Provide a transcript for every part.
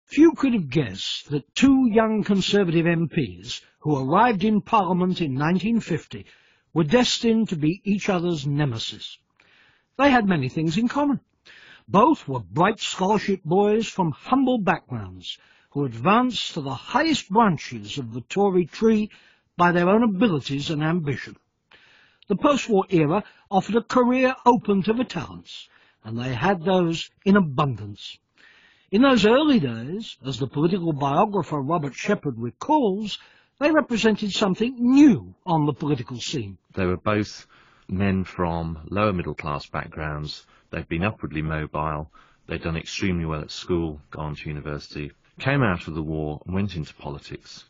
Few could have guessed that two young Conservative MPs who arrived in Parliament in 1950 were destined to be each other's nemesis. They had many things in common. Both were bright scholarship boys from humble backgrounds who advanced to the highest branches of the Tory tree by their own abilities and ambition. The post-war era offered a career open to the talents, and they had those in abundance. In those early days, as the political biographer Robert Shepherd recalls, they represented something new on the political scene. They were both men from lower middle-class backgrounds. They'd been upwardly mobile. They'd done extremely well at school, gone to university, came out of the war and went into politics.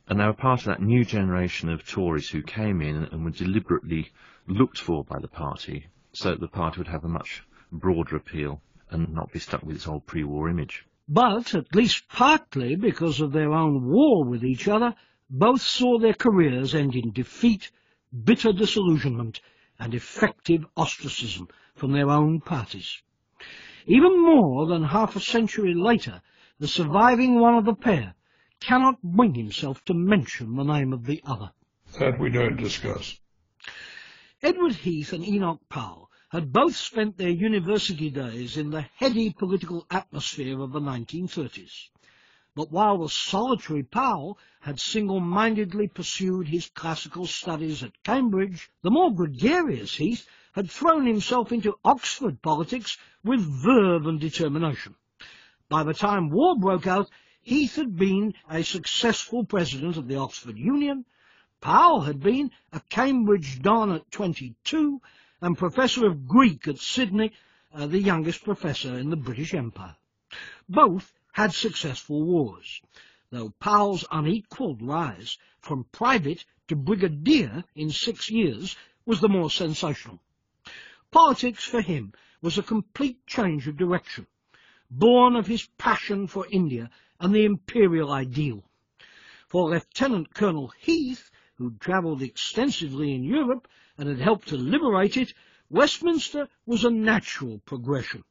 And they were part of that new generation of Tories who came in and were deliberately looked for by the party, so that the party would have a much broader appeal and not be stuck with its old pre-war image. But, at least partly because of their own war with each other, both saw their careers end in defeat, bitter disillusionment, and effective ostracism from their own parties. Even more than half a century later, the surviving one of the pair cannot bring himself to mention the name of the other. That we don't discuss. Edward Heath and Enoch Powell had both spent their university days in the heady political atmosphere of the 1930s. But while the solitary Powell had single-mindedly pursued his classical studies at Cambridge, the more gregarious Heath had thrown himself into Oxford politics with verve and determination. By the time war broke out, Heath had been a successful president of the Oxford Union, Powell had been a Cambridge Don at 22, and Professor of Greek at Sydney, the youngest professor in the British Empire. Both had successful wars, though Powell's unequalled rise from private to brigadier in 6 years was the more sensational. Politics for him was a complete change of direction, born of his passion for India and the imperial ideal. For Lieutenant Colonel Heath, who'd travelled extensively in Europe and had helped to liberate it, Westminster was a natural progression,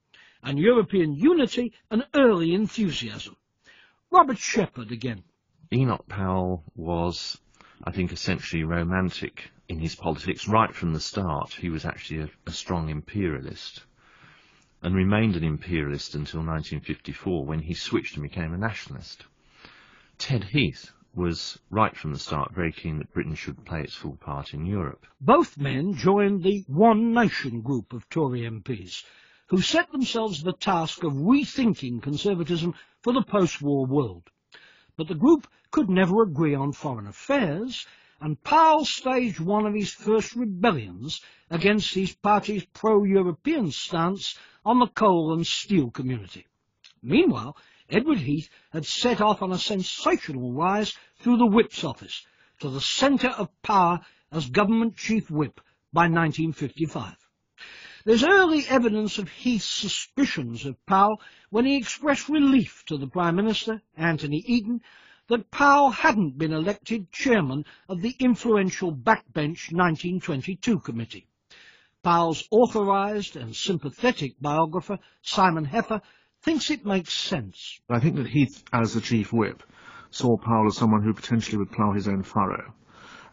and European unity an early enthusiasm. Robert Shepherd again. Enoch Powell was, I think, essentially romantic in his politics right from the start. He was actually a strong imperialist, and remained an imperialist until 1954, when he switched and became a nationalist. Ted Heath was, right from the start, very keen that Britain should play its full part in Europe. Both men joined the One Nation group of Tory MPs, who set themselves the task of rethinking conservatism for the post-war world. But the group could never agree on foreign affairs, and Powell staged one of his first rebellions against his party's pro-European stance on the coal and steel community. Meanwhile, Edward Heath had set off on a sensational rise through the Whip's office to the centre of power as Government Chief Whip by 1955. There's early evidence of Heath's suspicions of Powell when he expressed relief to the Prime Minister, Anthony Eden, that Powell hadn't been elected chairman of the influential Backbench 1922 Committee. Powell's authorised and sympathetic biographer, Simon Heffer, thinks it makes sense. I think that Heath, as the Chief Whip, saw Powell as someone who potentially would plough his own furrow,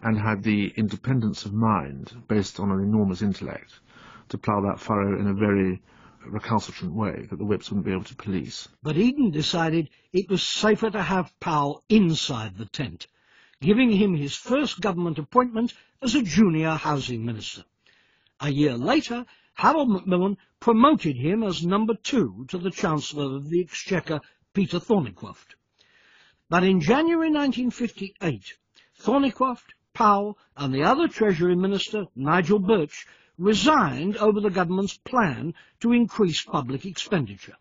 and had the independence of mind, based on an enormous intellect, to plough that furrow in a very recalcitrant way that the Whips wouldn't be able to police. But Eden decided it was safer to have Powell inside the tent, giving him his first government appointment as a junior housing minister. A year later, Harold Macmillan promoted him as number 2 to the Chancellor of the Exchequer, Peter Thornycroft. But in January 1958, Thornycroft, Powell, and the other Treasury Minister, Nigel Birch, resigned over the government's plan to increase public expenditure,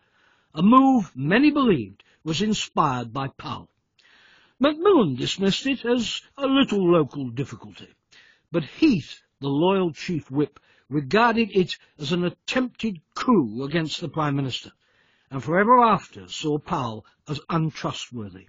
a move many believed was inspired by Powell. Macmillan dismissed it as a little local difficulty, but Heath, the loyal Chief Whip, regarded it as an attempted coup against the Prime Minister, and forever after saw Powell as untrustworthy.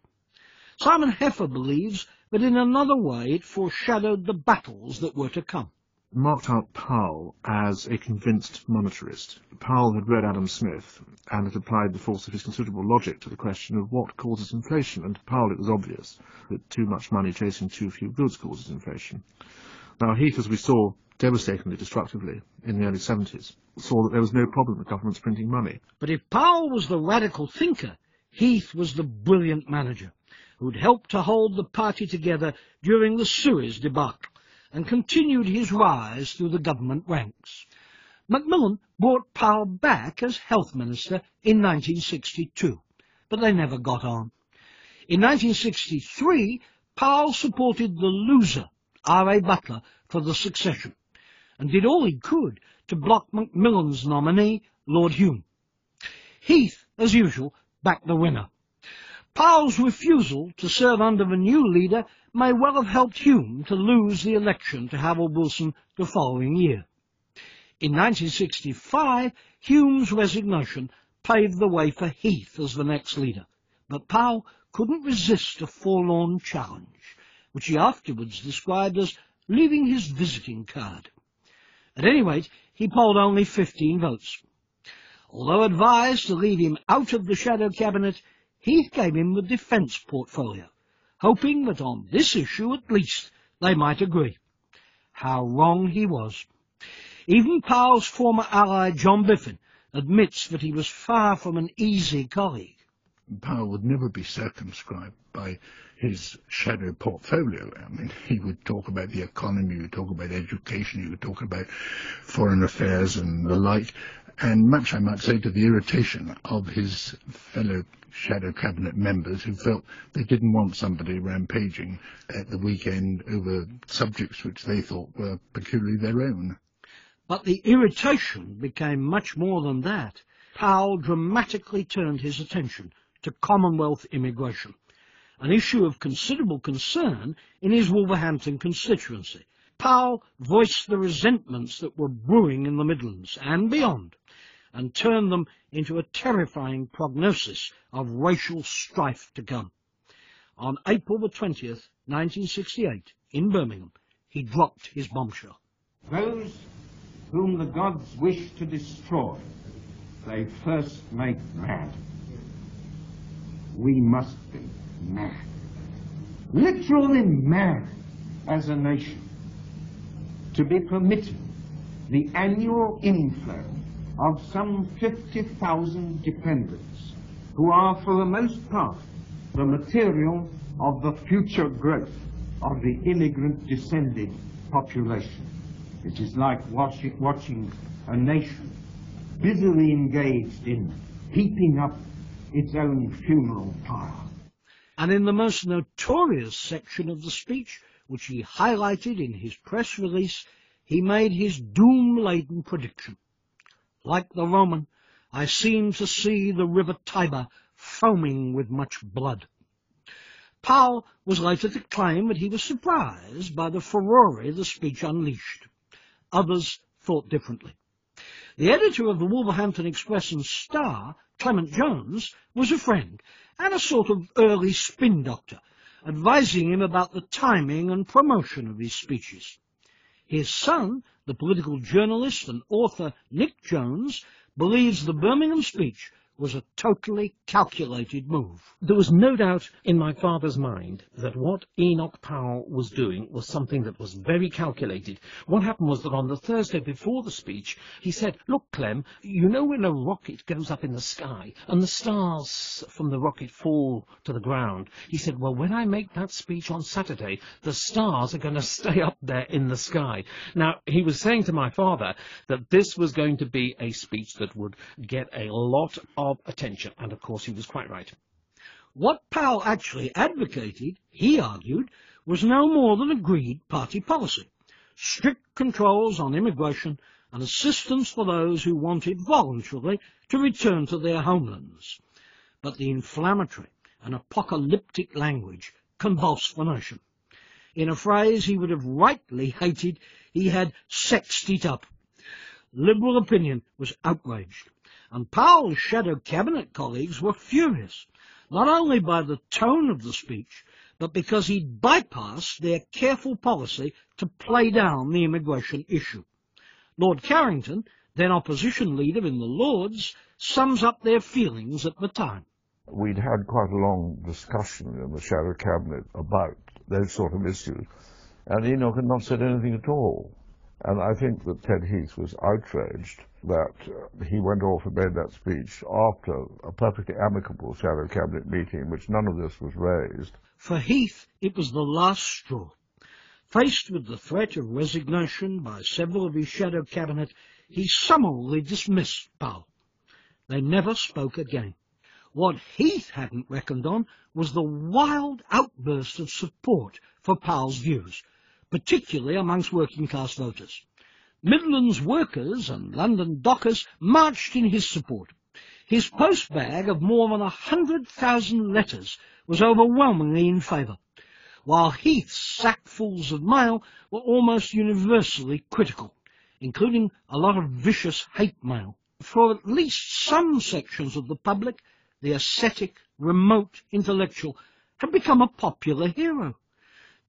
Simon Heffer believes that in another way it foreshadowed the battles that were to come. marked out Powell as a convinced monetarist. Powell had read Adam Smith and had applied the force of his considerable logic to the question of what causes inflation, and to Powell it was obvious that too much money chasing too few goods causes inflation. Now Heath, as we saw devastatingly destructively in the early 70s, saw that there was no problem with governments printing money. But if Powell was the radical thinker, Heath was the brilliant manager who'd helped to hold the party together during the Suez debacle and continued his rise through the government ranks. Macmillan brought Powell back as health minister in 1962, but they never got on. In 1963, Powell supported the loser, R.A. Butler, for the succession, and did all he could to block Macmillan's nominee, Lord Hume. Heath, as usual, backed the winner. Powell's refusal to serve under a new leader may well have helped Hume to lose the election to Harold Wilson the following year. In 1965, Hume's resignation paved the way for Heath as the next leader, but Powell couldn't resist a forlorn challenge, which he afterwards described as leaving his visiting card. At any rate, he polled only 15 votes. Although advised to leave him out of the shadow cabinet, Heath gave him the defence portfolio, hoping that on this issue at least they might agree. How wrong he was. Even Powell's former ally John Biffin admits that he was far from an easy colleague. Powell would never be circumscribed by his shadow portfolio. I mean, he would talk about the economy, he would talk about education, he would talk about foreign affairs and the like, and much, I might say, to the irritation of his fellow shadow cabinet members who felt they didn't want somebody rampaging at the weekend over subjects which they thought were peculiarly their own. But the irritation became much more than that. Powell dramatically turned his attention to Commonwealth immigration, an issue of considerable concern in his Wolverhampton constituency. Powell voiced the resentments that were brewing in the Midlands and beyond, and turned them into a terrifying prognosis of racial strife to come. On April the 20th, 1968, in Birmingham, he dropped his bombshell. Those whom the gods wish to destroy, they first make mad. We must be mad, literally mad as a nation, to be permitted the annual inflow of some 50,000 dependents, who are for the most part the material of the future growth of the immigrant-descended population. It is like watching a nation busily engaged in heaping up its own funeral pile. And in the most notorious section of the speech, which he highlighted in his press release, he made his doom-laden prediction. Like the Roman, I seem to see the river Tiber foaming with much blood. Powell was later to claim that he was surprised by the furore the speech unleashed. Others thought differently. The editor of the Wolverhampton Express and Star, Clement Jones, was a friend and a sort of early spin doctor, advising him about the timing and promotion of his speeches. His son, the political journalist and author Nick Jones, believes the Birmingham speech was a totally calculated move. There was no doubt in my father's mind that what Enoch Powell was doing was something that was very calculated. What happened was that on the Thursday before the speech, he said, "Look, Clem, you know when a rocket goes up in the sky and the stars from the rocket fall to the ground?" He said, "Well, when I make that speech on Saturday, the stars are going to stay up there in the sky." Now, he was saying to my father that this was going to be a speech that would get a lot of attention, and of course he was quite right. What Powell actually advocated, he argued, was no more than agreed party policy: strict controls on immigration and assistance for those who wanted voluntarily to return to their homelands. But the inflammatory and apocalyptic language convulsed the nation. In a phrase he would have rightly hated, he had sexed it up. Liberal opinion was outraged, and Powell's shadow cabinet colleagues were furious, not only by the tone of the speech, but because he'd bypassed their careful policy to play down the immigration issue. Lord Carrington, then opposition leader in the Lords, sums up their feelings at the time. We'd had quite a long discussion in the Shadow Cabinet about those sort of issues, and Enoch had not said anything at all. And I think that Ted Heath was outraged that he went off and made that speech after a perfectly amicable Shadow Cabinet meeting in which none of this was raised. For Heath, it was the last straw. Faced with the threat of resignation by several of his Shadow Cabinet, he summarily dismissed Powell. They never spoke again. What Heath hadn't reckoned on was the wild outburst of support for Powell's views, particularly amongst working-class voters. Midlands workers and London dockers marched in his support. His postbag of more than 100,000 letters was overwhelmingly in favour, while Heath's sackfuls of mail were almost universally critical, including a lot of vicious hate mail. For at least some sections of the public, the ascetic, remote intellectual had become a popular hero.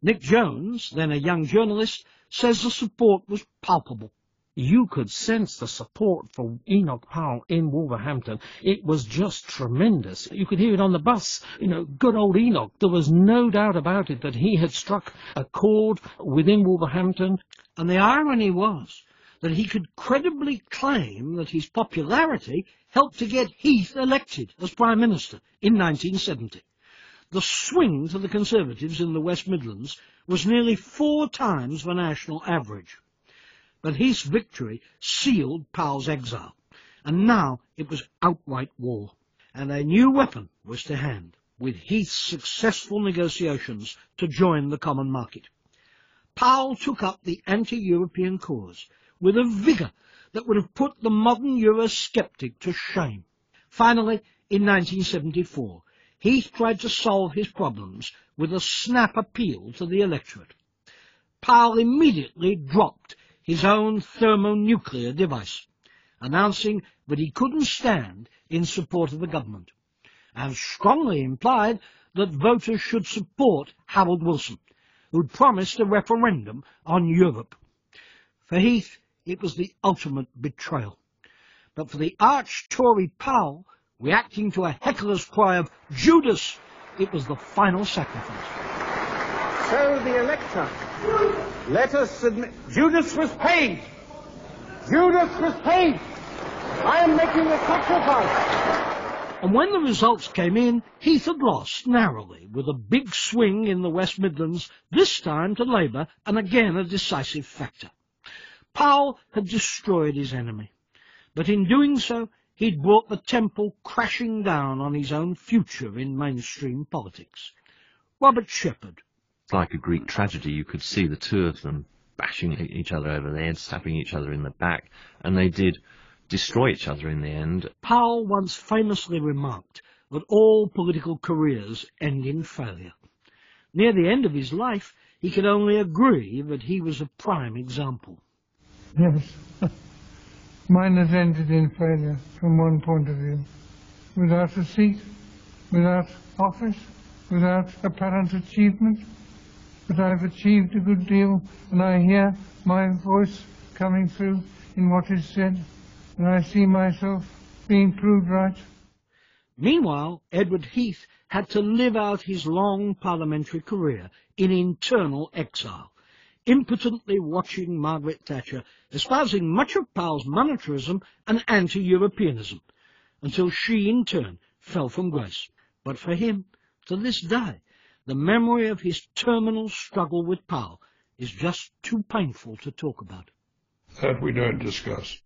Nick Jones, then a young journalist, says the support was palpable. You could sense the support for Enoch Powell in Wolverhampton. It was just tremendous. You could hear it on the bus. Good old Enoch. There was no doubt about it that he had struck a chord within Wolverhampton. And the irony was that he could credibly claim that his popularity helped to get Heath elected as Prime Minister in 1970. The swing to the Conservatives in the West Midlands was nearly 4 times the national average. But Heath's victory sealed Powell's exile, and now it was outright war, and a new weapon was to hand, with Heath's successful negotiations to join the common market. Powell took up the anti-European cause with a vigour that would have put the modern Eurosceptic to shame. Finally, in 1974, Heath tried to solve his problems with a snap appeal to the electorate. Powell immediately dropped his own thermonuclear device, announcing that he couldn't stand in support of the government, and strongly implied that voters should support Harold Wilson, who'd promised a referendum on Europe. For Heath, it was the ultimate betrayal. But for the arch-Tory Powell, reacting to a heckler's cry of "Judas," it was the final sacrifice. So the elector, let us admit, Judas was paid. Judas was paid. I am making a sacrifice. And when the results came in, Heath had lost narrowly, with a big swing in the West Midlands, this time to Labour, and again a decisive factor. Powell had destroyed his enemy, but in doing so, he'd brought the temple crashing down on his own future in mainstream politics. Robert Shepherd. Like a Greek tragedy, you could see the two of them bashing each other over the head, stabbing each other in the back, and they did destroy each other in the end. Powell once famously remarked that all political careers end in failure. Near the end of his life, he could only agree that he was a prime example. Yes, mine has ended in failure from one point of view. Without a seat, without office, without apparent achievement. But I've achieved a good deal, and I hear my voice coming through in what is said, and I see myself being proved right. Meanwhile, Edward Heath had to live out his long parliamentary career in internal exile, impotently watching Margaret Thatcher espousing much of Powell's monetarism and anti-Europeanism, until she in turn fell from grace. But for him, to this day, the memory of his terminal struggle with Powell is just too painful to talk about. That we don't discuss.